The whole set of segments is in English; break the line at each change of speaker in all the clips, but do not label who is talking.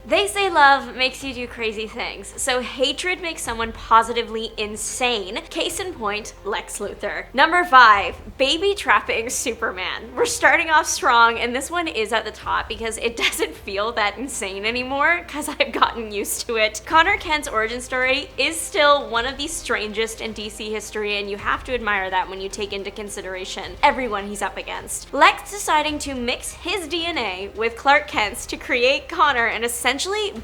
They say love makes you do crazy things, so hatred makes someone positively insane. Case in point, Lex Luthor. Number 5, baby trapping Superman. We're starting off strong, and this one is at the top because it doesn't feel that insane anymore because I've gotten used to it. Connor Kent's origin story is still one of the strangest in DC history, and you have to admire that when you take into consideration everyone he's up against. Lex deciding to mix his DNA with Clark Kent's to create Connor and essentially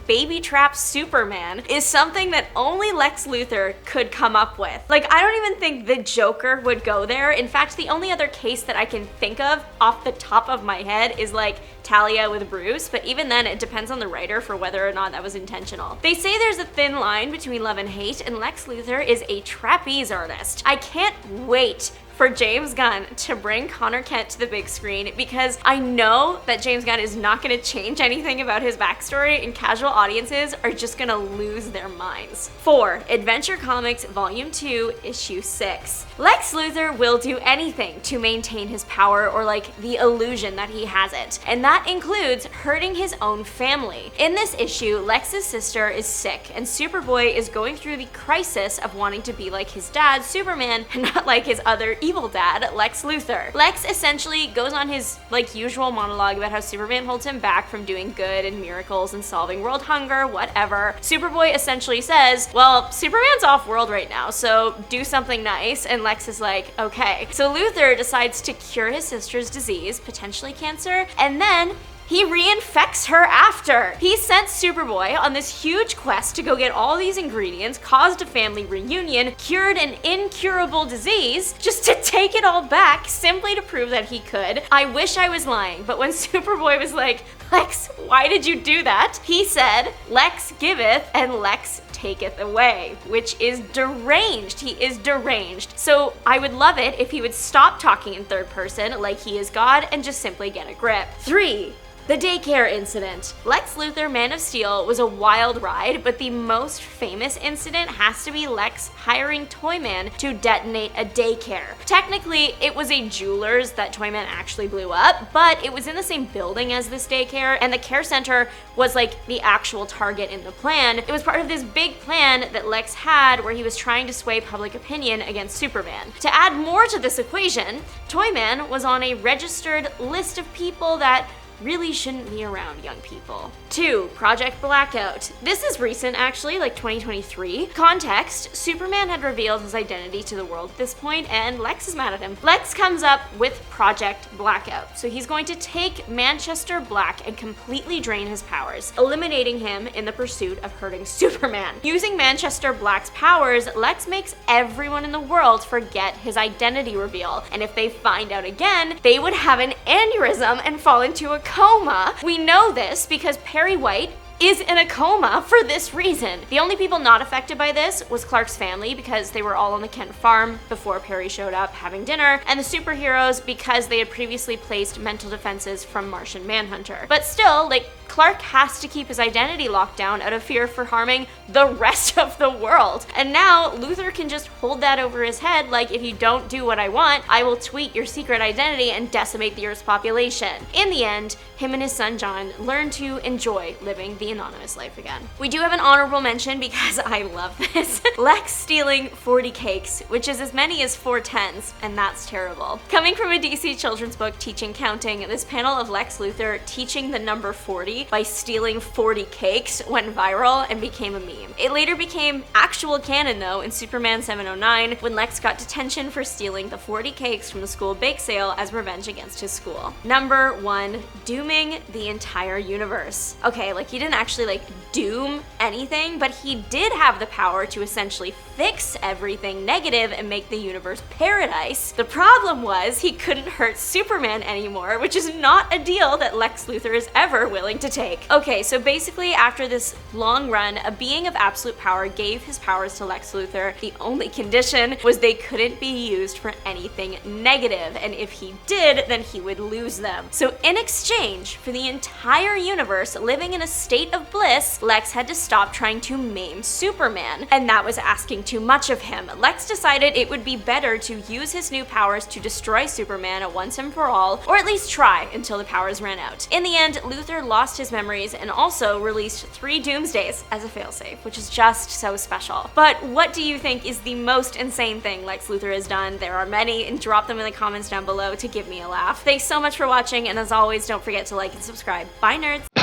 baby trap Superman is something that only Lex Luthor could come up with. Like, I don't even think the Joker would go there. In fact, the only other case that I can think of off the top of my head is like Talia with Bruce, but even then it depends on the writer for whether or not that was intentional. They say there's a thin line between love and hate, and Lex Luthor is a trapeze artist. I can't wait for James Gunn to bring Connor Kent to the big screen because I know that James Gunn is not going to change anything about his backstory, and casual audiences are just going to lose their minds. 4. Adventure Comics Volume 2, Issue 6. Lex Luthor will do anything to maintain his power, or like the illusion that he has it, and that includes hurting his own family. In this issue, Lex's sister is sick, and Superboy is going through the crisis of wanting to be like his dad, Superman, and not like his other evil dad, Lex Luthor. Lex essentially goes on his like usual monologue about how Superman holds him back from doing good and miracles and solving world hunger, whatever. Superboy essentially says, well, Superman's off-world right now, so do something nice, and Lex is like, okay. So Luthor decides to cure his sister's disease, potentially cancer, and then he reinfects her after. He sent Superboy on this huge quest to go get all these ingredients, caused a family reunion, cured an incurable disease, just to take it all back simply to prove that he could. I wish I was lying, but when Superboy was like, Lex, why did you do that? He said, Lex giveth and Lex taketh away, which is deranged. He is deranged. So I would love it if he would stop talking in third person like he is God and just simply get a grip. 3. The daycare incident. Lex Luthor Man of Steel was a wild ride, but the most famous incident has to be Lex hiring Toyman to detonate a daycare. Technically, it was a jeweler's that Toyman actually blew up, but it was in the same building as this daycare, and the care center was like the actual target in the plan. It was part of this big plan that Lex had where he was trying to sway public opinion against Superman. To add more to this equation, Toyman was on a registered list of people that really shouldn't be around young people. 2. Project Blackout. This is recent actually, like 2023. Context, Superman had revealed his identity to the world at this point, and Lex is mad at him. Lex comes up with Project Blackout. So he's going to take Manchester Black and completely drain his powers, eliminating him in the pursuit of hurting Superman. Using Manchester Black's powers, Lex makes everyone in the world forget his identity reveal, and if they find out again, they would have an aneurysm and fall into a coma. We know this because Perry White is in a coma for this reason. The only people not affected by this was Clark's family because they were all on the Kent farm before Perry showed up having dinner, and the superheroes because they had previously placed mental defenses from Martian Manhunter. But still, like, Clark has to keep his identity locked down out of fear for harming the rest of the world. And now Luthor can just hold that over his head, like, if you don't do what I want, I will tweet your secret identity and decimate the Earth's population. In the end, him and his son John learn to enjoy living the anonymous life again. We do have an honorable mention because I love this. Lex stealing 40 cakes, which is as many as 4 tens, and that's terrible. Coming from a DC children's book teaching counting, this panel of Lex Luthor teaching the number 40 by stealing 40 cakes went viral and became a meme. It later became actual canon though in Superman 709 when Lex got detention for stealing the 40 cakes from the school bake sale as revenge against his school. Number 1, dooming the entire universe. Okay, like he didn't actually like doom anything, but he did have the power to essentially fix everything negative and make the universe paradise. The problem was he couldn't hurt Superman anymore, which is not a deal that Lex Luthor is ever willing to take. Okay, so basically after this long run, a being of absolute power gave his powers to Lex Luthor. The only condition was they couldn't be used for anything negative, and if he did, then he would lose them. So in exchange for the entire universe living in a state of bliss, Lex had to stop trying to maim Superman, and that was asking too much of him. Lex decided it would be better to use his new powers to destroy Superman once and for all, or at least try until the powers ran out. In the end, Luthor lost lost his memories and also released 3 Doomsdays as a failsafe, which is just so special. But what do you think is the most insane thing Lex Luthor has done? There are many, and drop them in the comments down below to give me a laugh. Thanks so much for watching, and as always, don't forget to like and subscribe. Bye, nerds!